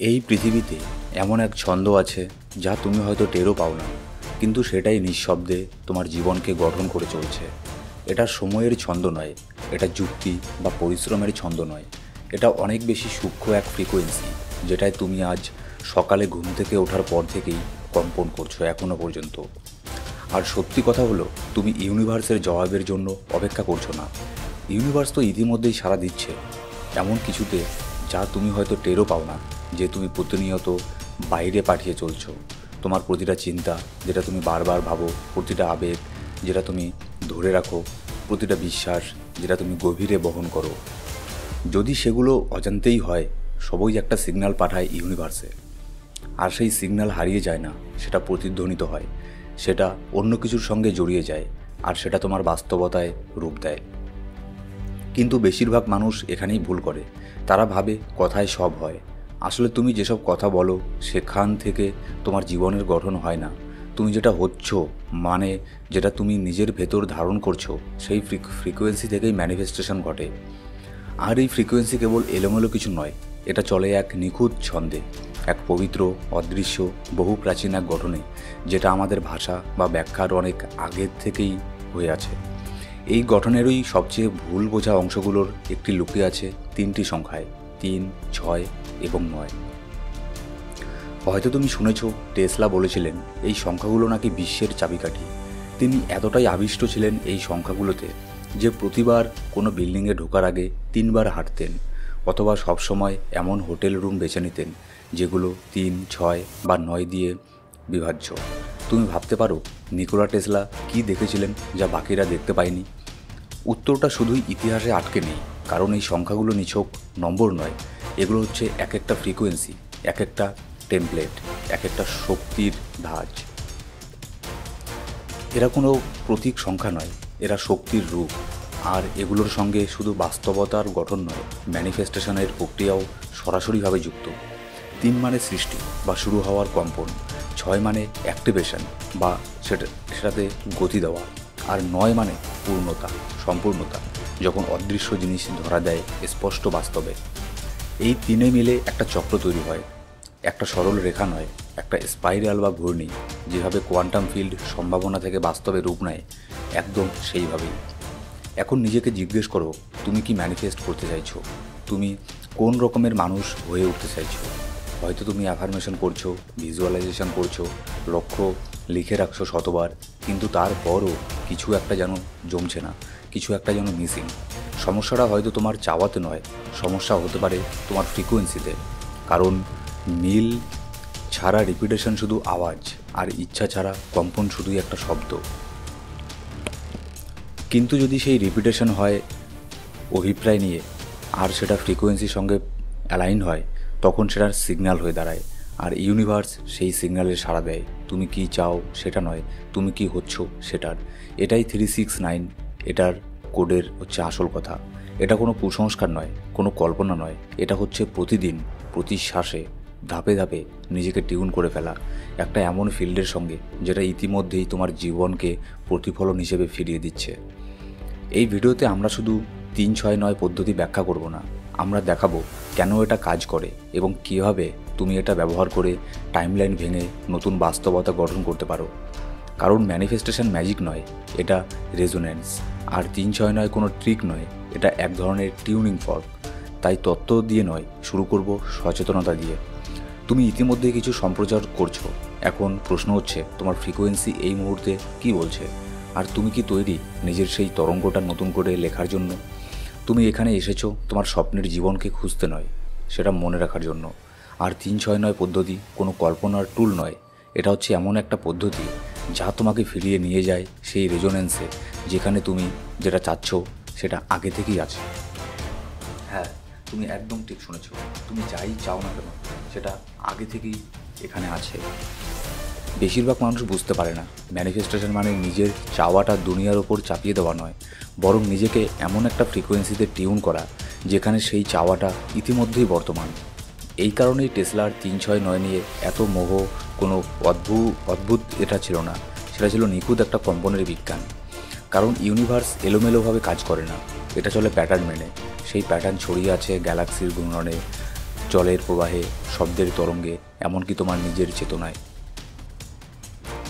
এই পৃথিবীতে এমন এক ছন্দ আছে যা তুমি হয়তো টেরও পাও না, কিন্তু সেটাই নিঃশব্দে তোমার জীবনকে গঠন করে চলছে। এটা সময়ের ছন্দ নয়, এটা যুক্তি বা পরিশ্রমের ছন্দ নয়, এটা অনেক বেশি সূক্ষ্ম এক ফ্রিকোয়েন্সি, যেটায় তুমি আজ সকালে ঘুম থেকে ওঠার পর থেকেই কম্পন করছো এখনও পর্যন্ত। আর সত্যি কথা হলো, তুমি ইউনিভার্সের জবাবের জন্য অপেক্ষা করছো না। ইউনিভার্স তো ইতিমধ্যেই সাড়া দিচ্ছে এমন কিছুতে যা তুমি হয়তো টেরও পাও না, যে তুমি প্রতিনিয়ত বাইরে পাঠিয়ে চলছো। তোমার প্রতিটা চিন্তা, যেটা তুমি বারবার ভাবো, প্রতিটা আবেগ যেটা তুমি ধরে রাখো, প্রতিটা বিশ্বাস যেটা তুমি গভীরে বহন করো, যদি সেগুলো অজান্তেই হয়, সবই একটা সিগন্যাল পাঠায় ইউনিভার্সে। আর সেই সিগন্যাল হারিয়ে যায় না, সেটা প্রতিধ্বনিত হয়, সেটা অন্য কিছুর সঙ্গে জড়িয়ে যায়, আর সেটা তোমার বাস্তবতায় রূপ দেয়। কিন্তু বেশিরভাগ মানুষ এখানেই ভুল করে। তারা ভাবে কথায় সব হয়। আসলে তুমি যেসব কথা বলো, সেখান থেকে তোমার জীবনের গঠন হয় না। তুমি যেটা হচ্ছ, মানে যেটা তুমি নিজের ভেতর ধারণ করছো, সেই ফ্রিকোয়েন্সি থেকেই ম্যানিফেস্টেশন ঘটে। আর এই ফ্রিকোয়েন্সি কেবল এলোমেলো কিছু নয়, এটা চলে এক নিখুঁত ছন্দে, এক পবিত্র, অদৃশ্য, বহু প্রাচীন এক গঠনে, যেটা আমাদের ভাষা বা ব্যাখ্যার অনেক আগের থেকেই হয়ে আছে। এই গঠনেরই সবচেয়ে ভুল বোঝা অংশগুলোর একটি লুকিয়ে আছে তিনটি সংখ্যায়: 3, 6 এবং 9। হয়তো তুমি শুনেছ, টেসলা বলেছিলেন এই সংখ্যাগুলো নাকি বিশ্বের চাবিকাঠি। তিনি এতটাই আবিষ্ট ছিলেন এই সংখ্যাগুলোতে যে প্রতিবার কোনো বিল্ডিংয়ে ঢোকার আগে 3বার হাঁটতেন, অথবা সবসময় এমন হোটেল রুম বেছে নিতেন যেগুলো 3, 6 বা 9 দিয়ে বিভাজ্য। তুমি ভাবতে পারো নিকোলা টেসলা কী দেখেছিলেন যা বাকিরা দেখতে পায়নি? উত্তরটা শুধুই ইতিহাসে আটকে নেই, কারণ এই সংখ্যাগুলো নিছক নম্বর নয়, এগুলো হচ্ছে এক একটা ফ্রিকোয়েন্সি, এক একটা টেমপ্লেট, এক একটা শক্তির ধাঁচ। এরা কোনো প্রতীক সংখ্যা নয়, এরা শক্তির রূপ। আর এগুলোর সঙ্গে শুধু বাস্তবতার গঠন নয়, ম্যানিফেস্টেশনের প্রক্রিয়াও সরাসরিভাবে যুক্ত। 3 মানে সৃষ্টি বা শুরু হওয়ার কম্পন, 6 মানে অ্যাক্টিভেশন বা সেটাতে গতি দেওয়া, আর 9 মানে পূর্ণতা, সম্পূর্ণতা, যখন অদৃশ্য জিনিস ধরা দেয় স্পষ্ট বাস্তবে। এই তিনে মিলে একটা চক্র তৈরি হয়, একটা সরল রেখা নয়, একটা স্পাইরাল বা ঘূর্ণি। যেভাবে কোয়ান্টাম ফিল্ড সম্ভাবনা থেকে বাস্তবে রূপ নেয়, একদম সেইভাবেই। এখন নিজেকে জিজ্ঞেস করো, তুমি কি ম্যানিফেস্ট করতে চাইছো? তুমি কোন রকমের মানুষ হয়ে উঠতে চাইছো? হয়তো তুমি অ্যাফার্মেশন করছো, ভিজুয়ালাইজেশন করছো, লক্ষ্য লিখে রাখছো শতবার, কিন্তু তারপরও কিছু একটা যেন জমছে না, কিছু একটা যেন মিসিং। সমস্যাটা হয়তো তোমার চাওয়াতে নয়, সমস্যা হতে পারে তোমার ফ্রিকোয়েন্সিতে। কারণ মিল ছাড়া রিপিটেশন শুধু আওয়াজ, আর ইচ্ছা ছাড়া কম্পন শুধুই একটা শব্দ। কিন্তু যদি সেই রিপিটেশন হয় অভিপ্রায় নিয়ে, আর সেটা ফ্রিকোয়েন্সির সঙ্গে অ্যালাইন হয়, তখন সেটার সিগন্যাল হয়ে দাঁড়ায়। আর ইউনিভার্স সেই সিগন্যালে সাড়া দেয়। তুমি কি চাও সেটা নয়, তুমি কি হচ্ছ সেটার। এটাই 369, এটার কোডের হচ্ছে আসল কথা। এটা কোনো কুসংস্কার নয়, কোনো কল্পনা নয়, এটা হচ্ছে প্রতিদিন, প্রতি শ্বাসে, ধাপে ধাপে নিজেকে টিউন করে ফেলা একটা এমন ফিল্ডের সঙ্গে, যেটা ইতিমধ্যেই তোমার জীবনকে প্রতিফলন হিসেবে ফিরিয়ে দিচ্ছে। এই ভিডিওতে আমরা শুধু 3, 6, 9 পদ্ধতি ব্যাখ্যা করব না, আমরা দেখাবো কেন এটা কাজ করে এবং কীভাবে তুমি এটা ব্যবহার করে টাইমলাইন ভেঙে নতুন বাস্তবতা গঠন করতে পারো। কারণ ম্যানিফেস্টেশন ম্যাজিক নয়, এটা রেজোন্যান্স। আর 3, 6, 9 কোনো ট্রিক নয়, এটা এক ধরনের টিউনিং ফর্ক। তাই তত্ত্ব দিয়ে নয়, শুরু করব সচেতনতা দিয়ে। তুমি ইতিমধ্যে কিছু সম্প্রচার করছো, এখন প্রশ্ন হচ্ছে তোমার ফ্রিকোয়েন্সি এই মুহূর্তে কী বলছে, আর তুমি কি তৈরি নিজের সেই তরঙ্গটা নতুন করে লেখার জন্য? তুমি এখানে এসেছো তোমার স্বপ্নের জীবনকে খুঁজতে নয়, সেটা মনে রাখার জন্য। আর 3, 6, 9 পদ্ধতি কোনো কল্পনার টুল নয়, এটা হচ্ছে এমন একটা পদ্ধতি যা তোমাকে ফিরিয়ে নিয়ে যায় সেই রেজোনেন্সে, যেখানে তুমি যেটা চাচ্ছ সেটা আগে থেকেই আছে। হ্যাঁ, তুমি একদম ঠিক শুনেছ। তুমি যাই চাও না কেন, সেটা আগে থেকেই এখানে আছে। বেশিরভাগ মানুষ বুঝতে পারে না, ম্যানিফেস্টেশন মানে নিজের চাওয়াটা দুনিয়ার ওপর চাপিয়ে দেওয়া নয়, বরং নিজেকে এমন একটা ফ্রিকোয়েন্সিতে টিউন করা যেখানে সেই চাওয়াটা ইতিমধ্যেই বর্তমান। এই কারণেই টেসলার 3, 6, 9 নিয়ে এত মোহ কোনো অদ্ভুত এটা ছিল না, সেটা ছিল নিখুঁত একটা কম্পনের বিজ্ঞান। কারণ ইউনিভার্স এলোমেলোভাবে কাজ করে না, এটা চলে প্যাটার্ন মেনে। সেই প্যাটার্ন ছড়িয়ে আছে গ্যালাক্সির ঘূর্ণনে, জলের প্রবাহে, শব্দের তরঙ্গে, এমনকি তোমার নিজের চেতনায়।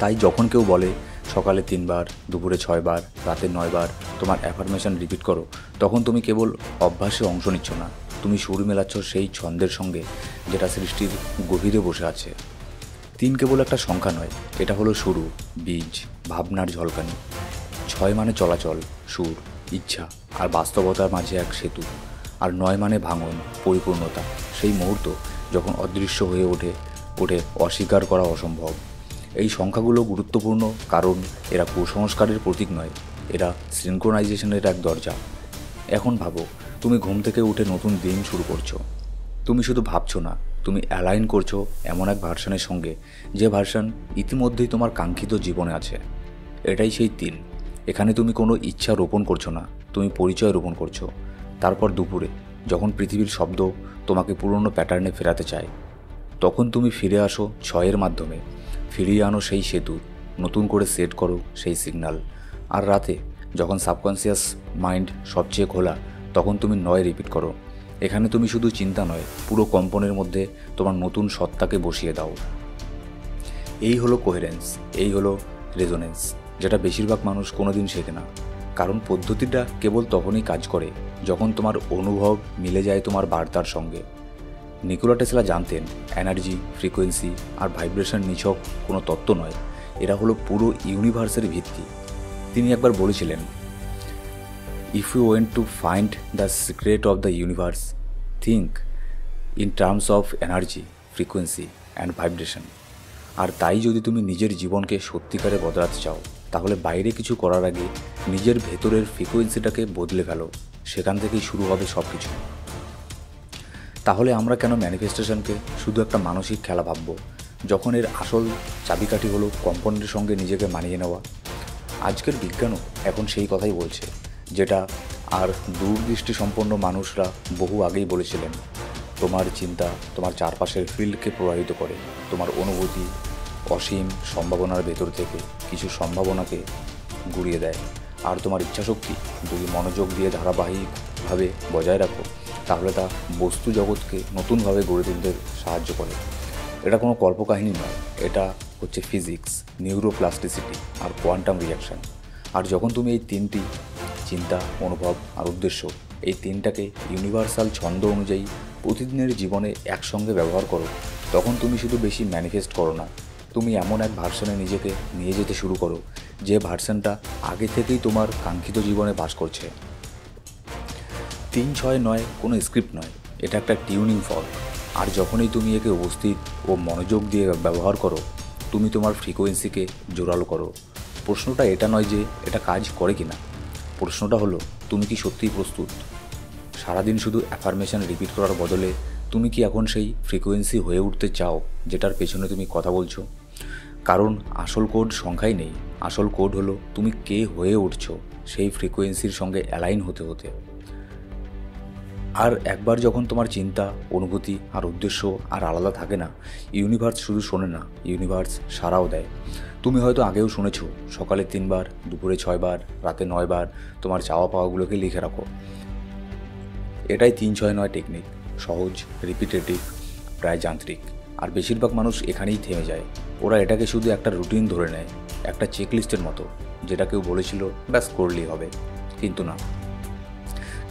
তাই যখন কেউ বলে সকালে 3 বার, দুপুরে 6 বার, রাতে 9 বার তোমার অ্যাফার্মেশন রিপিট করো, তখন তুমি কেবল অভ্যাসে অংশ নিচ্ছ না, তুমি সুর মেলাচ্ছ সেই ছন্দের সঙ্গে যেটা সৃষ্টির গভীরে বসে আছে। 3 কেবল একটা সংখ্যা নয়, এটা হলো শুরু, বীজ, ভাবনার ঝলকানি। 6 মানে চলাচল, সুর, ইচ্ছা আর বাস্তবতার মাঝে এক সেতু। আর 9 মানে ভাঙন, পরিপূর্ণতা, সেই মুহূর্ত যখন অদৃশ্য হয়ে ওঠে অস্বীকার করা অসম্ভব। এই সংখ্যাগুলো গুরুত্বপূর্ণ কারণ এরা কুসংস্কারের প্রতীক নয়, এরা সিনক্রোনাইজেশনের এক দরজা। এখন ভাবো, তুমি ঘুম থেকে উঠে নতুন দিন শুরু করছো। তুমি শুধু ভাবছো না, তুমি অ্যালাইন করছো এমন এক ভার্সনের সঙ্গে, যে ভার্সন ইতিমধ্যেই তোমার কাঙ্ক্ষিত জীবনে আছে। এটাই সেই 3। এখানে তুমি কোনো ইচ্ছা রোপণ করছো না, তুমি পরিচয় রোপণ করছো। তারপর দুপুরে যখন পৃথিবীর শব্দ তোমাকে পুরনো প্যাটার্নে ফেরাতে চায়, তখন তুমি ফিরে আসো 6-এর মাধ্যমে, ফিরিয়ে আনো সেই সেতু, নতুন করে সেট করো সেই সিগন্যাল। আর রাতে যখন সাবকনসিয়াস মাইন্ড সবচেয়ে খোলা, তখন তুমি 9 রিপিট করো। এখানে তুমি শুধু চিন্তা নয়, পুরো কম্পনের মধ্যে তোমার নতুন সত্তাকে বসিয়ে দাও। এই হলো কোহেরেন্স, এই হলো রেজোনেন্স, যেটা বেশিরভাগ মানুষ কোনোদিন শেখে না। কারণ পদ্ধতিটা কেবল তখনই কাজ করে যখন তোমার অনুভব মিলে যায় তোমার বার্তার সঙ্গে। নিকোলা টেসলা জানতেন, এনার্জি, ফ্রিকোয়েন্সি আর ভাইব্রেশন নিছক কোনো তত্ত্ব নয়, এরা হলো পুরো ইউনিভার্সের ভিত্তি। তিনি একবার বলেছিলেন, if you went to find the secret of the universe, think in terms of energy, frequency and vibration. আর তাই যদি তুমি নিজের জীবনকে সত্যিকারে বদলাতে চাও, তাহলে বাইরে কিছু করার আগে নিজের ভেতরের ফ্রিকোয়েন্সিটাকে বদলে ফেলো, সেখান থেকেই শুরু হবে সব কিছু। তাহলে আমরা কেন ম্যানিফেস্টেশনকে শুধু একটা মানসিক খেলা ভাবব, যখন এর আসল চাবিকাঠি হলো কম্পনের সঙ্গে নিজেকে মানিয়ে নেওয়া? আজকের বিজ্ঞানও এখন সেই কথাই বলছে, যেটা আর দূরদৃষ্টি সম্পন্ন মানুষরা বহু আগেই বলেছিলেন। তোমার চিন্তা তোমার চারপাশের ফিল্ডকে প্রভাবিত করে, তোমার অনুভূতি অসীম সম্ভাবনার ভেতর থেকে কিছু সম্ভাবনাকে গুড়িয়ে দেয়। আর তোমার ইচ্ছাশক্তি যদি মনোযোগ দিয়ে ধারাবাহিকভাবে বজায় রাখো, তাহলে তা বস্তু জগৎকে নতুনভাবে গড়ে তুলতে সাহায্য করে। এটা কোনো কল্পকাহিনী নয়, এটা হচ্ছে ফিজিক্স, নিউরোপ্লাস্টিসিটি আর কোয়ান্টাম রিয়াকশান। আর যখন তুমি এই 3টি চিন্তা, অনুভব আর উদ্দেশ্য, এই 3টাকে ইউনিভার্সাল ছন্দ অনুযায়ী প্রতিদিনের জীবনে একসঙ্গে ব্যবহার করো, তখন তুমি শুধু বেশি ম্যানিফেস্ট করো না, তুমি এমন এক ভার্সনে নিজেকে নিয়ে যেতে শুরু করো, যে ভার্সনটা আগে থেকেই তোমার কাঙ্ক্ষিত জীবনে বাস করছে। 3-6-9 কোনো স্ক্রিপ্ট নয়, এটা একটা টিউনিং ফর্ক। আর যখনই তুমি একে উপস্থিত ও মনোযোগ দিয়ে ব্যবহার করো, তুমি তোমার ফ্রিকোয়েন্সিকে জোরালো করো। প্রশ্নটা এটা নয় যে এটা কাজ করে কিনা, প্রশ্নটা হলো তুমি কি সত্যিই প্রস্তুত? সারাদিন শুধু অ্যাফার্মেশন রিপিট করার বদলে তুমি কি এখন সেই ফ্রিকোয়েন্সি হয়ে উঠতে চাও যেটার পেছনে তুমি কথা বলছো? কারণ আসল কোড সংখ্যাই নেই, আসল কোড হলো তুমি কে হয়ে উঠছো সেই ফ্রিকোয়েন্সির সঙ্গে অ্যালাইন হতে হতে। আর একবার যখন তোমার চিন্তা, অনুভূতি আর উদ্দেশ্য আর আলাদা থাকে না, ইউনিভার্স শুধু শোনে না, ইউনিভার্স সাড়াও দেয়। তুমি হয়তো আগেও শুনেছো, সকালে 3 বার, দুপুরে 6 বার, রাতে 9 বার তোমার চাওয়া পাওয়াগুলোকে লিখে রাখো। এটাই 3-6-9 টেকনিক, সহজ, রিপিটেটিভ, প্রায় যান্ত্রিক। আর বেশিরভাগ মানুষ এখানেই থেমে যায়। ওরা এটাকে শুধু একটা রুটিন ধরে নেয়, একটা চেকলিস্টের মতো, যেটা কেউ বলেছিল ব্যাস করলেই হবে।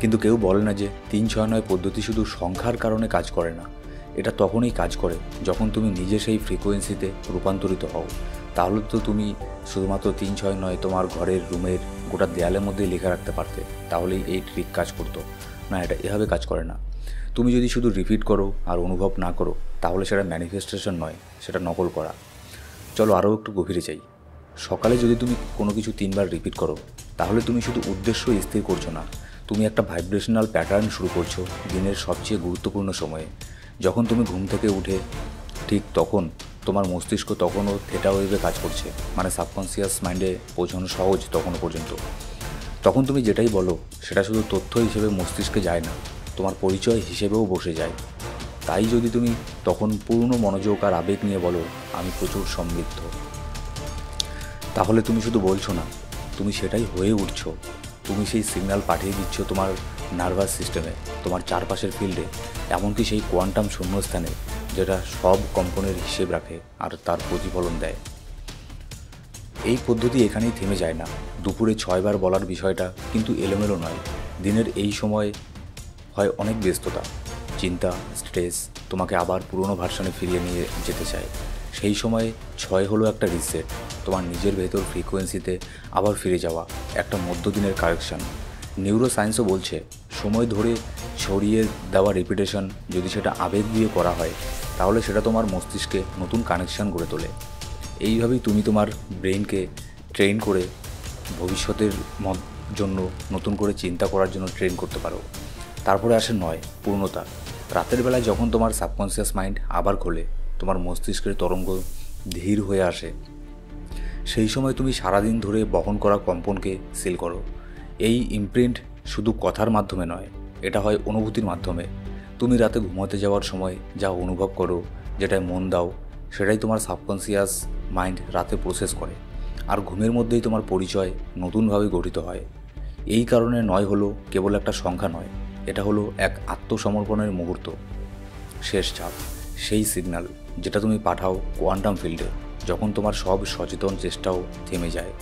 কিন্তু কেউ বলে না যে 3-6-9 পদ্ধতি শুধু সংখ্যার কারণে কাজ করে না, এটা তখনই কাজ করে যখন তুমি নিজে সেই ফ্রিকোয়েন্সিতে রূপান্তরিত হও। তাহলে তো তুমি শুধুমাত্র 3-6-9 তোমার ঘরের রুমের গোটা দেয়ালের মধ্যেই লেখা রাখতে পারতে, তাহলেই এই ট্রিক কাজ করতো না। এটা এভাবে কাজ করে না। তুমি যদি শুধু রিপিট করো আর অনুভব না করো, তাহলে সেটা ম্যানিফেস্টেশন নয়, সেটা নকল করা। চলো আরও একটু গভীরে যাই। সকালে যদি তুমি কোনো কিছু 3 বার রিপিট করো, তাহলে তুমি শুধু উদ্দেশ্য স্থির করছো না, তুমি একটা ভাইব্রেশনাল প্যাটার্ন শুরু করছো দিনের সবচেয়ে গুরুত্বপূর্ণ সময়ে। যখন তুমি ঘুম থেকে উঠে, ঠিক তখন তোমার মস্তিষ্ক তখনও থেটা ওয়েভে কাজ করছে, মানে সাবকনসিয়াস মাইন্ডে পৌঁছানো সহজ তখনও পর্যন্ত। তখন তুমি যেটাই বলো সেটা শুধু তথ্য হিসেবে মস্তিষ্কে যায় না, তোমার পরিচয় হিসেবেও বসে যায়। তাই যদি তুমি তখন পূর্ণ মনোযোগ আর আবেগ নিয়ে বলো, আমি প্রচুর সমৃদ্ধ, তাহলে তুমি শুধু বলছো না, তুমি সেটাই হয়ে উঠছো। তুমি সেই সিগন্যাল পাঠিয়ে দিচ্ছ তোমার নার্ভাস সিস্টেমে, তোমার চারপাশের ফিল্ডে, এমনকি সেই কোয়ান্টাম শূন্যস্থানে, যেটা সব কম্পনের হিসেব রাখে আর তার প্রতিফলন দেয়। এই পদ্ধতি এখানেই থেমে যায় না। দুপুরে 6 বার বলার বিষয়টা কিন্তু এলোমেলো নয়। দিনের এই সময় হয় অনেক ব্যস্ততা, চিন্তা, স্ট্রেস তোমাকে আবার পুরনো ভার্সনে ফিরিয়ে নিয়ে যেতে চায়। সেই সময়ে 6 হলো একটা রিসেট, তোমার নিজের ভেতর ফ্রিকোয়েন্সিতে আবার ফিরে যাওয়া, একটা মধ্যদিনের কারেকশন। নিউরো সায়েন্সও বলছে সময় ধরে ছড়িয়ে দেওয়া রিপিটেশন, যদি সেটা আবেগ দিয়ে করা হয়, তাহলে সেটা তোমার মস্তিষ্কে নতুন কানেকশন গড়ে তোলে। এইভাবেই তুমি তোমার ব্রেনকে ট্রেন করে ভবিষ্যতের জন্য নতুন করে চিন্তা করার জন্য ট্রেন করতে পারো। তারপরে আসে 9, পূর্ণতা। রাতের বেলায় যখন তোমার সাবকনসিয়াস মাইন্ড আবার খোলে, তোমার মস্তিষ্কের তরঙ্গ ধীর হয়ে আসে, সেই সময় তুমি সারাদিন ধরে বহন করা কম্পনকে সিল করো। এই ইমপ্রিন্ট শুধু কথার মাধ্যমে নয়, এটা হয় অনুভূতির মাধ্যমে। তুমি রাতে ঘুমাতে যাওয়ার সময় যা অনুভব করো, যেটায় মন দাও, সেটাই তোমার সাবকনসিয়াস মাইন্ড রাতে প্রসেস করে, আর ঘুমের মধ্যেই তোমার পরিচয় নতুনভাবে গঠিত হয়। এই কারণে 9 হলো কেবল একটা সংখ্যা নয়, এটা হলো এক আত্মসমর্পণের মুহূর্ত, শেষ চাপ, সেই সিগন্যাল যেটা তুমি পাঠাও কোয়ান্টাম ফিল্ডে যখন তোমার সব সচেতন চেষ্টাও থেমে যায়।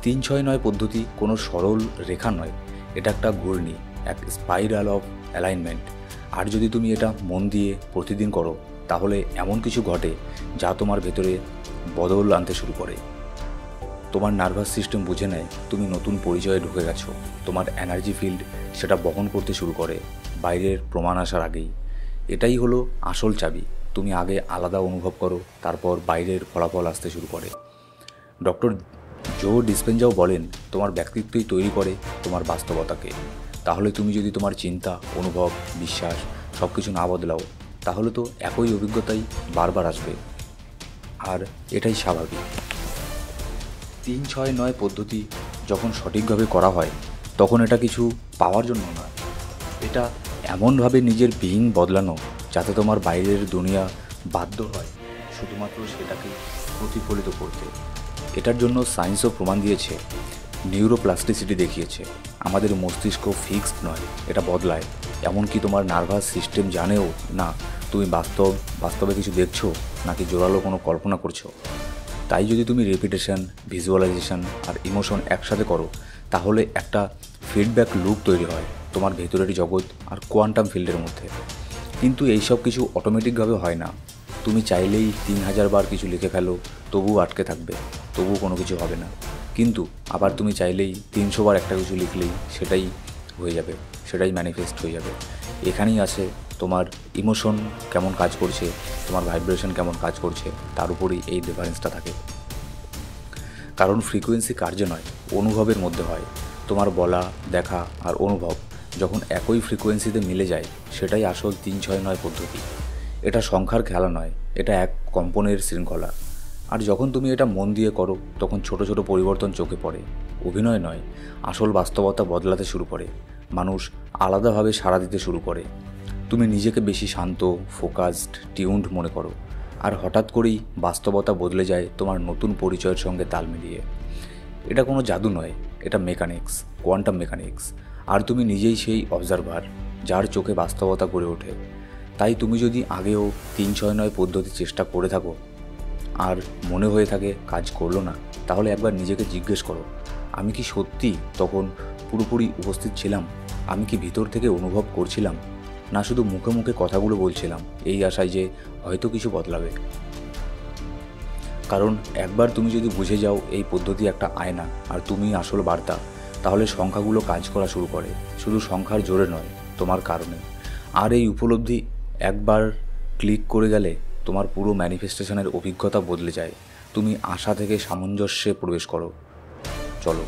3-6-9 পদ্ধতি কোনো সরল রেখা নয়, এটা একটা ঘূর্ণি, এক স্পাইরাল অফ অ্যালাইনমেন্ট। আর যদি তুমি এটা মন দিয়ে প্রতিদিন করো, তাহলে এমন কিছু ঘটে যা তোমার ভেতরে বদল আনতে শুরু করে। তোমার নার্ভাস সিস্টেম বুঝে নেয় তুমি নতুন পরিচয়ে ঢুকে গেছো, তোমার এনার্জি ফিল্ড সেটা বহন করতে শুরু করে বাইরের প্রমাণ আসার আগেই। এটাই হলো আসল চাবি। তুমি আগে আলাদা অনুভব করো, তারপর বাইরের ফলাফল আসতে শুরু করে। ডক্টর জো ডিসপেনজাও বলেন, তোমার ব্যক্তিত্বই তৈরি করে তোমার বাস্তবতাকে। তাহলে তুমি যদি তোমার চিন্তা, অনুভব, বিশ্বাস সব কিছু না বদলাও, তাহলে তো একই অভিজ্ঞতাই বারবার আসবে, আর এটাই স্বাভাবিক। 3-6-9 পদ্ধতি যখন সঠিকভাবে করা হয়, তখন এটা কিছু পাওয়ার জন্য নয়, এটা এমনভাবে নিজের বিইং বদলানো যাতে তোমার বাইরের দুনিয়া বাধ্য হয় শুধুমাত্র সেটাকে প্রতিফলিত করতে। এটার জন্য সায়েন্সও প্রমাণ দিয়েছে, নিউরোপ্লাস্টিসিটি দেখিয়েছে আমাদের মস্তিষ্ক ফিক্সড নয়, এটা বদলায়। এমনকি তোমার নার্ভাস সিস্টেম জানেও না তুমি বাস্তবে কিছু দেখছো নাকি জোরালো কোনো কল্পনা করছো। তাই যদি তুমি রেপিটেশন, ভিজুয়ালাইজেশন আর ইমোশন একসাথে করো, তাহলে একটা ফিডব্যাক লুপ তৈরি হয় তোমার ভেতরের জগৎ আর কোয়ান্টাম ফিল্ডের মধ্যে। কিন্তু এইসব কিছু অটোমেটিকভাবে হয় না। তুমি চাইলেই 3000 বার কিছু লিখে ফেলো, তবুও আটকে থাকবে, তবুও কোনো কিছু হবে না। কিন্তু আবার তুমি চাইলেই 300 বার একটা কিছু লিখলেই সেটাই হয়ে যাবে, সেটাই ম্যানিফেস্ট হয়ে যাবে। এখানেই আছে তোমার ইমোশন কেমন কাজ করছে, তোমার ভাইব্রেশন কেমন কাজ করছে, তার উপরেই এই ডিফারেন্সটা থাকে। কারণ ফ্রিকোয়েন্সি কার্যে নয়, অনুভবের মধ্যে হয়। তোমার বলা, দেখা আর অনুভব যখন একই ফ্রিকোয়েন্সিতে মিলে যায়, সেটাই আসল 3-6-9 পদ্ধতি। এটা সংখ্যার খেলা নয়, এটা এক কম্পনের শৃঙ্খলা। আর যখন তুমি এটা মন দিয়ে করো, তখন ছোট ছোট পরিবর্তন চোখে পড়ে। অভিনয় নয়, আসল বাস্তবতা বদলাতে শুরু করে। মানুষ আলাদাভাবে সাড়া দিতে শুরু করে। তুমি নিজেকে বেশি শান্ত, ফোকাসড, টিউনড মনে করো, আর হঠাৎ করেই বাস্তবতা বদলে যায় তোমার নতুন পরিচয়ের সঙ্গে তাল মিলিয়ে। এটা কোনো জাদু নয়, এটা মেকানিক্স, কোয়ান্টাম মেকানিক্স। আর তুমি নিজেই সেই অবজারভার যার চোখে বাস্তবতা গড়ে ওঠে। তাই তুমি যদি আগেও 3-6-9 পদ্ধতি চেষ্টা করে থাকো আর মনে হয়ে থাকে কাজ করলো না, তাহলে একবার নিজেকে জিজ্ঞেস করো, আমি কি সত্যি তখন পুরোপুরি উপস্থিত ছিলাম? আমি কি ভিতর থেকে অনুভব করছিলাম, না শুধু মুখে মুখে কথাগুলো বলছিলাম এই আশায় যে হয়তো কিছু বদলাবে? কারণ একবার তুমি যদি বুঝে যাও এই পদ্ধতি একটা আয়না আর তুমি আসল বার্তা, তাহলে সংখ্যাগুলো কাজ করা শুরু করে, শুধু সংখ্যার জোরে নয়, তোমার কারণে। আর এই উপলব্ধি একবার ক্লিক করে গেলে তোমার পুরো ম্যানিফেস্টেশনের অভিজ্ঞতা বদলে যায়। তুমি আশা থেকে সামঞ্জস্যে প্রবেশ করো। চলো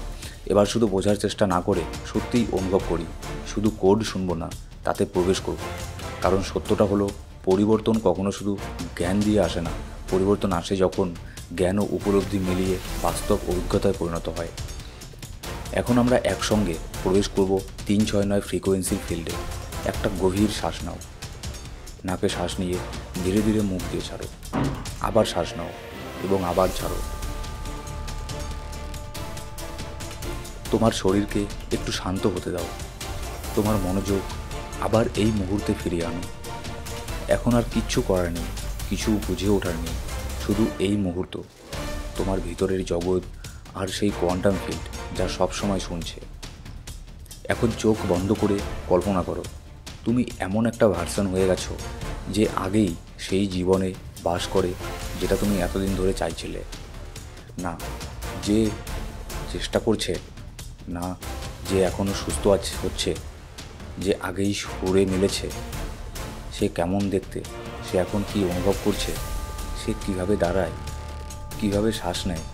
এবার শুধু বোঝার চেষ্টা না করে সত্যিই অনুভব করি, শুধু কোড শুনবো না, তাতে প্রবেশ করব। কারণ সত্যটা হলো, পরিবর্তন কখনো শুধু জ্ঞান দিয়ে আসে না, পরিবর্তন আসে যখন জ্ঞান ও উপলব্ধি মিলিয়ে বাস্তব অভিজ্ঞতায় পরিণত হয়। এখন আমরা একসঙ্গে প্রবেশ করব 3-6-9 ফ্রিকোয়েন্সির ফিল্ডে। একটা গভীর শ্বাস নাও, নাকে শ্বাস নিয়ে ধীরে ধীরে মুখ দিয়ে ছাড়ো, আবার শ্বাস নাও এবং আবার ছাড়ো। তোমার শরীরকে একটু শান্ত হতে দাও। তোমার মনোযোগ আবার এই মুহূর্তে ফিরিয়ে আনো। এখন আর কিচ্ছু করার নেই, কিছু বুঝে ওঠার নেই, শুধু এই মুহূর্ত, তোমার ভিতরের জগৎ আর সেই কোয়ান্টাম ফিল্ড যা সব সময় শুনছে। এখন চোখ বন্ধ করে কল্পনা করো, তুমি এমন একটা ভার্সন হয়ে গেছো যে আগেই সেই জীবনে বাস করে যেটা তুমি এতদিন ধরে চাইছিলে। না যে চেষ্টা করছে, না যে এখনও সুস্থ হচ্ছে, যে আগেই সুরে মিলেছে, সে কেমন দেখতে, সে এখন কি অনুভব করছে, সে কিভাবে দাঁড়ায়, কিভাবে শ্বাস নেয়,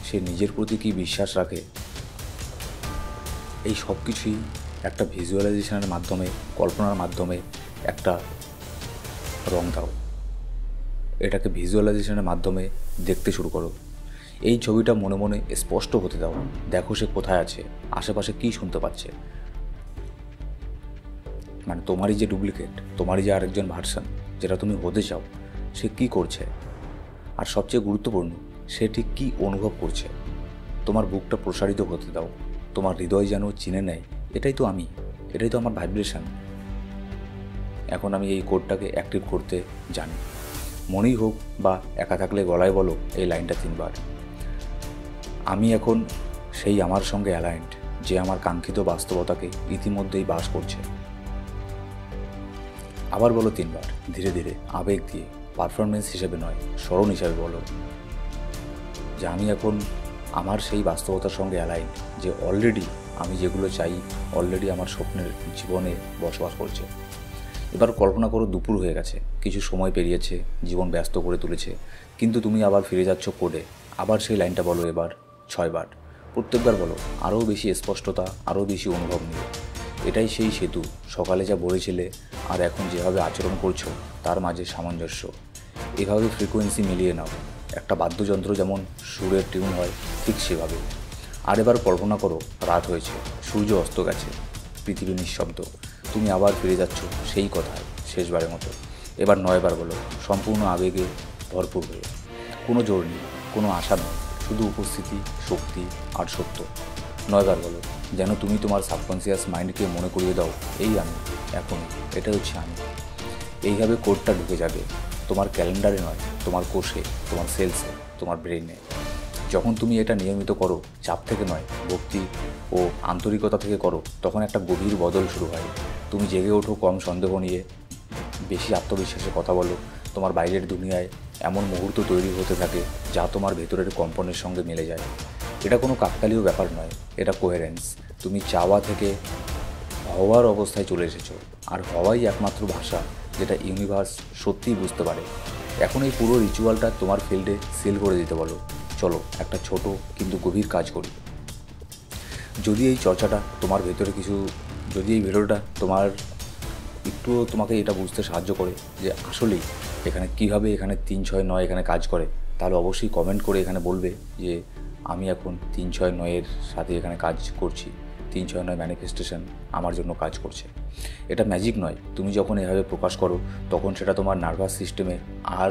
সে নিজের প্রতি কী বিশ্বাস রাখে, এই সব কিছুই একটা ভিজুয়ালাইজেশনের মাধ্যমে, কল্পনার মাধ্যমে একটা রং দাও। এটাকে ভিজুয়ালাইজেশনের মাধ্যমে দেখতে শুরু করো। এই ছবিটা মনে মনে স্পষ্ট হতে দাও। দেখো সে কোথায় আছে, আশেপাশে কী শুনতে পাচ্ছে। মানে তোমারই যে ডুপ্লিকেট, তোমারই যে আরেকজন ভার্সন যেটা তুমি হতে চাও, সে কী করছে, আর সবচেয়ে গুরুত্বপূর্ণ, সে ঠিক কী অনুভব করছে। তোমার বুকটা প্রসারিত হতে দাও। তোমার হৃদয় যেন চিনে নেয়, এটাই তো আমি, এটাই তো আমার ভাইব্রেশন। এখন আমি এই কোডটাকে অ্যাক্টিভ করতে জানি। মনেই হোক বা একা থাকলে গলায় বলো এই লাইনটা 3 বার। আমি এখন সেই আমার সঙ্গে অ্যালাইন্ড, যে আমার কাঙ্ক্ষিত বাস্তবতাকে ইতিমধ্যেই বাস করছে। আবার বলো 3 বার, ধীরে ধীরে, আবেগ দিয়ে, পারফরমেন্স হিসেবে নয়, স্মরণ হিসাবে বলো যে আমি এখন আমার সেই বাস্তবতার সঙ্গে অ্যালাইন, যে অলরেডি আমি যেগুলো চাই অলরেডি আমার স্বপ্নের জীবনে বসবাস করছে। এবার কল্পনা করো দুপুর হয়ে গেছে, কিছু সময় পেরিয়েছে, জীবন ব্যস্ত করে তুলেছে, কিন্তু তুমি আবার ফিরে যাচ্ছ কোডে। আবার সেই লাইনটা বলো এবার 6 বার। প্রত্যেকবার বলো আরও বেশি স্পষ্টতা, আরও বেশি অনুভব নিয়ে। এটাই সেই সেতু, সকালে যা বলেছিলে আর এখন যেভাবে আচরণ করছো তার মাঝে সামঞ্জস্য। এভাবে ফ্রিকোয়েন্সি মিলিয়ে নাও। একটা বাদ্যযন্ত্র যেমন সুরের টিউন হয়, ঠিক সেভাবে। আর এবার কল্পনা করো রাত হয়েছে, সূর্য অস্ত গেছে, পৃথিবী নিঃশব্দ। তুমি আবার ফিরে যাচ্ছ সেই কথায়, শেষবারের মতো। এবার 9 বার বলো, সম্পূর্ণ আবেগে ভরপুর হয়ে। কোনো জোর নেই, কোনো আশা নেই, শুধু উপস্থিতি, শক্তি আর সত্য। 9 বার বলো, যেন তুমি তোমার সাবকনসিয়াস মাইন্ডকে মনে করিয়ে দাও, এই আমি, এখন এটা হচ্ছে আমি। এইভাবে কোডটা ঢুকে যাবে তোমার ক্যালেন্ডারে নয়, তোমার কোষে, তোমার সেলসে, তোমার ব্রেইনে। যখন তুমি এটা নিয়মিত করো, চাপ থেকে নয়, ভক্তি ও আন্তরিকতা থেকে করো, তখন একটা গভীর বদল শুরু হয়। তুমি জেগে ওঠো কম সন্দেহ নিয়ে, বেশি আত্মবিশ্বাসে কথা বলো। তোমার বাইরের দুনিয়ায় এমন মুহূর্ত তৈরি হতে থাকে যা তোমার ভেতরের কম্পনের সঙ্গে মিলে যায়। এটা কোনো কাকতালীয় ব্যাপার নয়, এটা কোহেরেন্স। তুমি চাওয়া থেকে হওয়ার অবস্থায় চলে এসেছো, আর হওয়াই একমাত্র ভাষা যেটা ইউনিভার্স সত্যিই বুঝতে পারে। এখন এই পুরো রিচুয়ালটা তোমার ফিল্ডে সিল করে দিতে বলো। চলো একটা ছোট কিন্তু গভীর কাজ করি। যদি এই চর্চাটা তোমার ভেতরে যদি এই ভিডিওটা একটুও তোমাকে এটা বুঝতে সাহায্য করে যে আসলেই এখানে কীভাবে এখানে 3-6-9 এখানে কাজ করে, তাহলে অবশ্যই কমেন্ট করে এখানে বলবে যে আমি এখন 3-6-9-এর সাথে এখানে কাজ করছি। 3-6-9 ম্যানিফেস্টেশন আমার জন্য কাজ করছে। এটা ম্যাজিক নয়, তুমি যখন এভাবে প্রকাশ করো তখন সেটা তোমার নার্ভাস সিস্টেমে আর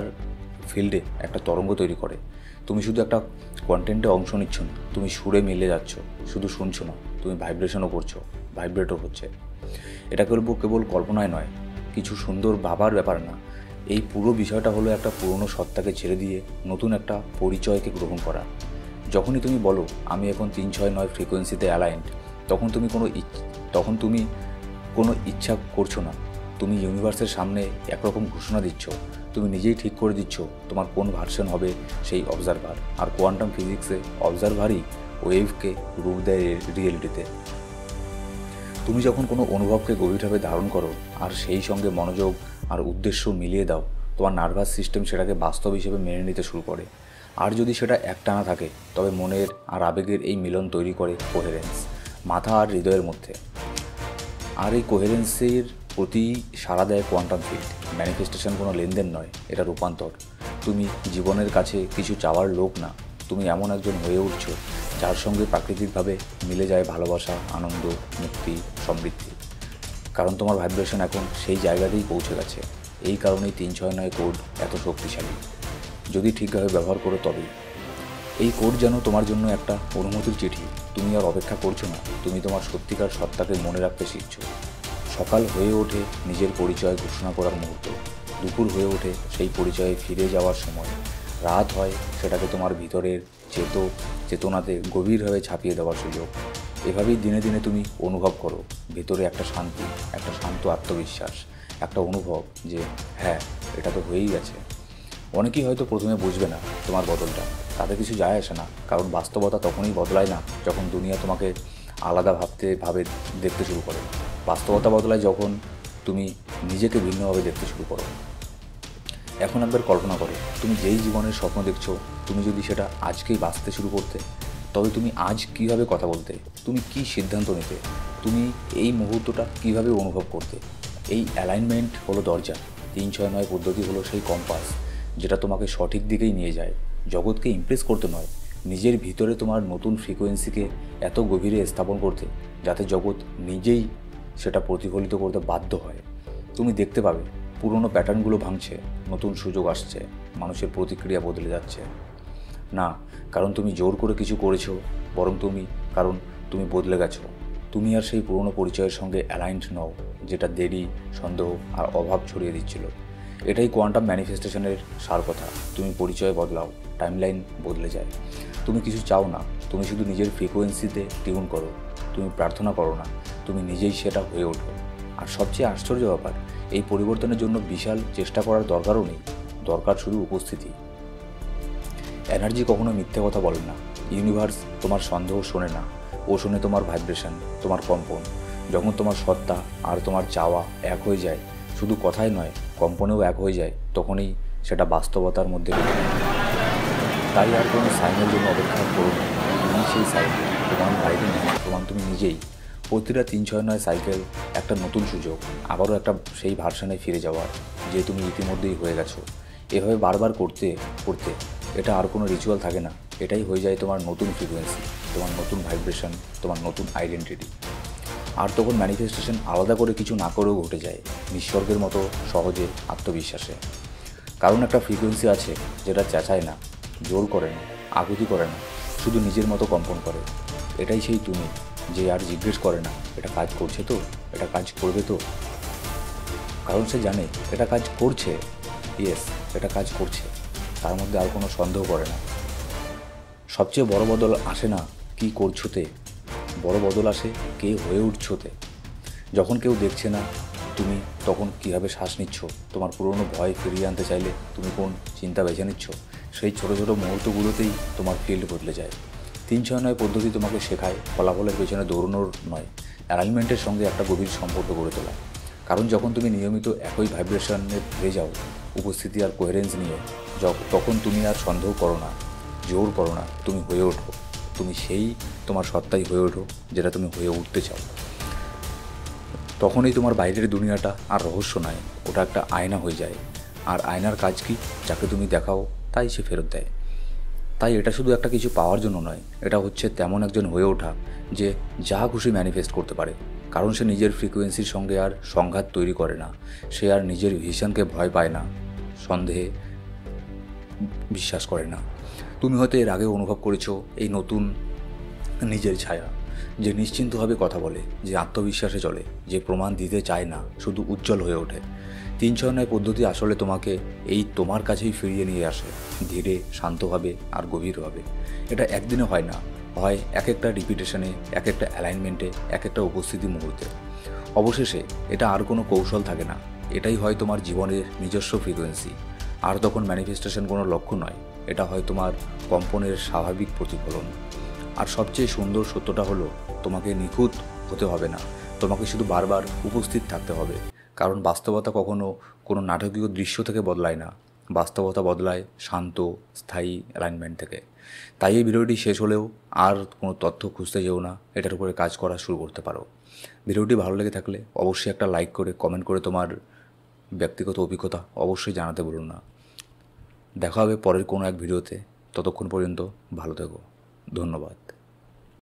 ফিল্ডে একটা তরঙ্গ তৈরি করে। তুমি শুধু একটা কন্টেন্টে অংশ নিচ্ছ না, তুমি সুরে মিলে যাচ্ছ, শুধু শুনছো না, তুমি ভাইব্রেশনও করছো, ভাইব্রেটও হচ্ছে। এটা কেবল কল্পনায় নয়, কিছু সুন্দর ভাবার ব্যাপার না। এই পুরো বিষয়টা হলো একটা পুরনো সত্তাকে ছেড়ে দিয়ে নতুন একটা পরিচয়কে গ্রহণ করা। যখনই তুমি বলো আমি এখন 3-6-9 ফ্রিকোয়েন্সিতে অ্যালাইন্ড, তখন তুমি কোনো ইচ্ছা করছো না, তুমি ইউনিভার্সের সামনে একরকম ঘোষণা দিচ্ছ। তুমি নিজেই ঠিক করে দিচ্ছ তোমার কোন ভার্সন হবে সেই অবজারভার। আর কোয়ান্টাম ফিজিক্সে অবজারভারই ওয়েভকে রূপ দেয় রিয়েলিটিতে। তুমি যখন কোনো অনুভবকে গভীরভাবে ধারণ করো আর সেই সঙ্গে মনোযোগ আর উদ্দেশ্য মিলিয়ে দাও, তোমার নার্ভাস সিস্টেম সেটাকে বাস্তব হিসেবে মেনে নিতে শুরু করে। আর যদি সেটা একটানা থাকে, তবে মনের আর আবেগের এই মিলন তৈরি করে কোহেরেন্স, মাথা আর হৃদয়ের মধ্যে। আর এই কোহেরেন্সের প্রতি সাড়া দেয় কোয়ান্টাম ফিল্ড। ম্যানিফেস্টেশন কোনো লেনদেন নয়, এটা রূপান্তর। তুমি জীবনের কাছে কিছু চাওয়ার লোক না, তুমি এমন একজন হয়ে উঠছো যার সঙ্গে প্রাকৃতিকভাবে মিলে যায় ভালোবাসা, আনন্দ, মুক্তি, সমৃদ্ধি। কারণ তোমার ভাইব্রেশন এখন সেই জায়গাতেই পৌঁছে গেছে। এই কারণেই 3-6-9 কোড এত শক্তিশালী, যদি ঠিকভাবে ব্যবহার করো তবেই। এই কোড যেন তোমার জন্য একটা অনুমতির চিঠি, তুমি আর অপেক্ষা করছো না, তুমি তোমার সত্যিকার সত্তাকে মনে রাখতে শিখছো। সকাল হয়ে ওঠে নিজের পরিচয় ঘোষণা করার মুহূর্ত, দুপুর হয়ে ওঠে সেই পরিচয়ে ফিরে যাওয়ার সময়, রাত হয় সেটাকে তোমার ভিতরের চেতনাতে গভীরভাবে ছাপিয়ে দেওয়ার সুযোগ। এভাবেই দিনে দিনে তুমি অনুভব করো ভেতরে একটা শান্তি, একটা শান্ত আত্মবিশ্বাস, একটা অনুভব যে হ্যাঁ, এটা তো হয়েই গেছে। অনেকেই হয়তো প্রথমে বুঝবে না তোমার বদলটা, তাতে কিছু যায় আসে না, কারণ বাস্তবতা তখনই বদলায় না যখন দুনিয়া তোমাকে আলাদা ভাবে দেখতে শুরু করে। বাস্তবতা বদলায় যখন তুমি নিজেকে ভিন্নভাবে দেখতে শুরু করো। এখন একবার কল্পনা করো, তুমি যেই জীবনের স্বপ্ন দেখছো, তুমি যদি সেটা আজকেই বাঁচতে শুরু করতে, তবে তুমি আজ কীভাবে কথা বলতে, তুমি কী সিদ্ধান্ত নিতে, তুমি এই মুহূর্তটা কীভাবে অনুভব করতে। এই অ্যালাইনমেন্ট হলো দরজা, 3-6-9 পদ্ধতি হলো সেই কম্পাস যেটা তোমাকে সঠিক দিকেই নিয়ে যায়। জগৎকে ইমপ্রেস করতে নয়, নিজের ভিতরে তোমার নতুন ফ্রিকোয়েন্সিকে এত গভীরে স্থাপন করতে যাতে জগৎ নিজেই সেটা প্রতিফলিত করতে বাধ্য হয়। তুমি দেখতে পাবে পুরনো প্যাটার্নগুলো ভাঙছে, নতুন সুযোগ আসছে, মানুষের প্রতিক্রিয়া বদলে যাচ্ছে। না কারণ তুমি জোর করে কিছু করেছো, বরং কারণ তুমি বদলে গেছো। তুমি আর সেই পুরনো পরিচয়ের সঙ্গে অ্যালাইন্ড নও, যেটা দেরি, সন্দেহ আর অভাব ছড়িয়ে দিচ্ছিল। এটাই কোয়ান্টাম ম্যানিফেস্টেশনের সার কথা। তুমি পরিচয় বদলাও, টাইমলাইন বদলে যায়। তুমি কিছু চাও না, তুমি শুধু নিজের ফ্রিকোয়েন্সিতে টিউন করো। তুমি প্রার্থনা করো না, তুমি নিজেই সেটা হয়ে ওঠো। আর সবচেয়ে আশ্চর্য ব্যাপার, এই পরিবর্তনের জন্য বিশাল চেষ্টা করার দরকারও নেই, দরকার শুধু উপস্থিতি। এনার্জি কখনো মিথ্যে কথা বলে না। ইউনিভার্স তোমার সন্দেহ শোনে না, ও শোনে তোমার ভাইব্রেশন, তোমার কম্পন। যখন তোমার সত্তা আর তোমার চাওয়া এক হয়ে যায়, শুধু কথাই নয়, কম্পনেও এক হয়ে যায়, তখনই সেটা বাস্তবতার মধ্যে ঢুকে যায়। তাই আর কোনো সাইনের জন্য অপেক্ষা করো না, তুমি সেই সাইন। তোমার বাইরে নেই, তোমার তুমি নিজেই। প্রতিটা 3-6-9 সাইকেল একটা নতুন সুযোগ, আবারও একটা সেই ভার্সনে ফিরে যাওয়ার যে তুমি ইতিমধ্যেই হয়ে গেছো। এভাবে বারবার করতে করতে এটা আর কোনো রিচুয়াল থাকে না, এটাই হয়ে যায় তোমার নতুন ফ্রিকোয়েন্সি, তোমার নতুন ভাইব্রেশন, তোমার নতুন আইডেন্টিটি। আর তখন ম্যানিফেস্টেশন আলাদা করে কিছু না করেও ঘটে যায়, নিঃস্বর্গের মতো সহজে, আত্মবিশ্বাসে। কারণ একটা ফ্রিকোয়েন্সি আছে যেটা চেঁচায় না, জোর করে না, আকুতি করে না, শুধু নিজের মতো কম্পন করে। এটাই সেই তুমি যে আর জিজ্ঞেস করে না এটা কাজ করছে তো, এটা কাজ করবে তো, কারণ সে জানে এটা কাজ করছে। ইয়েস, এটা কাজ করছে, তার মধ্যে আর কোনো সন্দেহ করে না। সবচেয়ে বড় বদল আসে না কী করছোতে, বড় বদল আসে কে হয়ে উঠছোতে। যখন কেউ দেখছে না তুমি তখন কীভাবে শ্বাস নিচ্ছ, তোমার পুরনো ভয় ফিরিয়ে আনতে চাইলে তুমি কোন চিন্তা বেছে নিচ্ছ, সেই ছোটো ছোটো মুহূর্তগুলোতেই তোমার ফিল্ড বদলে যায়। 3-6-9 পদ্ধতি তোমাকে শেখায় ফলাফলের পেছনে দৌড়ানোর নয়, অ্যালাইনমেন্টের সঙ্গে একটা গভীর সম্পর্ক গড়ে তোলা। কারণ যখন তুমি নিয়মিত একই ভাইব্রেশনে ফিরে যাও, উপস্থিতি আর কোহেরেন্স নিয়ে, তখন তুমি আর সন্দেহ করো না, জোর করো না, তুমি হয়ে ওঠো। তুমি সেই তোমার সত্তাই হয়ে ওঠো যেটা তুমি হয়ে উঠতে চাও। তখনই তোমার বাইরের দুনিয়াটা আর রহস্য নয়, ওটা একটা আয়না হয়ে যায়। আর আয়নার কাজ কি, যাকে তুমি দেখাও তাই সে ফেরত দেয়। তাই এটা শুধু একটা কিছু পাওয়ার জন্য নয়, এটা হচ্ছে তেমন একজন হয়ে ওঠা যে যা খুশি ম্যানিফেস্ট করতে পারে। কারণ সে নিজের ফ্রিকোয়েন্সির সঙ্গে আর সংঘাত তৈরি করে না, সে আর নিজের ভিশনকে ভয় পায় না, সন্দেহে বিশ্বাস করে না। তুমি হয়তো এর আগে অনুভব করেছো এই নতুন নিজের ছায়া, যে নিশ্চিন্তভাবে কথা বলে, যে আত্মবিশ্বাসে চলে, যে প্রমাণ দিতে চায় না, শুধু উজ্জ্বল হয়ে ওঠে। 3-6-9 পদ্ধতি আসলে তোমাকে এই তোমার কাছেই ফিরিয়ে নিয়ে আসে, ধীরে, শান্তভাবে আর গভীরভাবে। এটা একদিনে হয় না, হয় এক একটা রিপিটেশনে, এক একটা অ্যালাইনমেন্টে, এক একটা উপস্থিতি মুহূর্তে। অবশেষে এটা আর কোনো কৌশল থাকে না, এটাই হয় তোমার জীবনের নিজস্ব ফ্রিকোয়েন্সি। আর তখন ম্যানিফেস্টেশন কোনো লক্ষ্য নয়, এটা হয় তোমার কম্পনের স্বাভাবিক প্রতিফলন। আর সবচেয়ে সুন্দর সত্যটা হলো, তোমাকে নিখুঁত হতে হবে না, তোমাকে শুধু বারবার উপস্থিত থাকতে হবে। কারণ বাস্তবতা কখনো কোনো নাটকীয় দৃশ্য থেকে বদলায় না, বাস্তবতা বদলায় শান্ত, স্থায়ী অ্যালাইনমেন্ট থেকে। তাই এই ভিডিওটি শেষ হলেও আর কোনো তথ্য খুঁজতে যেও না, এটার উপরে কাজ করা শুরু করতে পারো। ভিডিওটি ভালো লেগে থাকলে অবশ্যই একটা লাইক করে, কমেন্ট করে তোমার ব্যক্তিগত অভিজ্ঞতা অবশ্যই জানাতে বলুন না। দেখা হবে পরের কোনো এক ভিডিওতে, ততক্ষণ পর্যন্ত ভালো থেকো। ধন্যবাদ।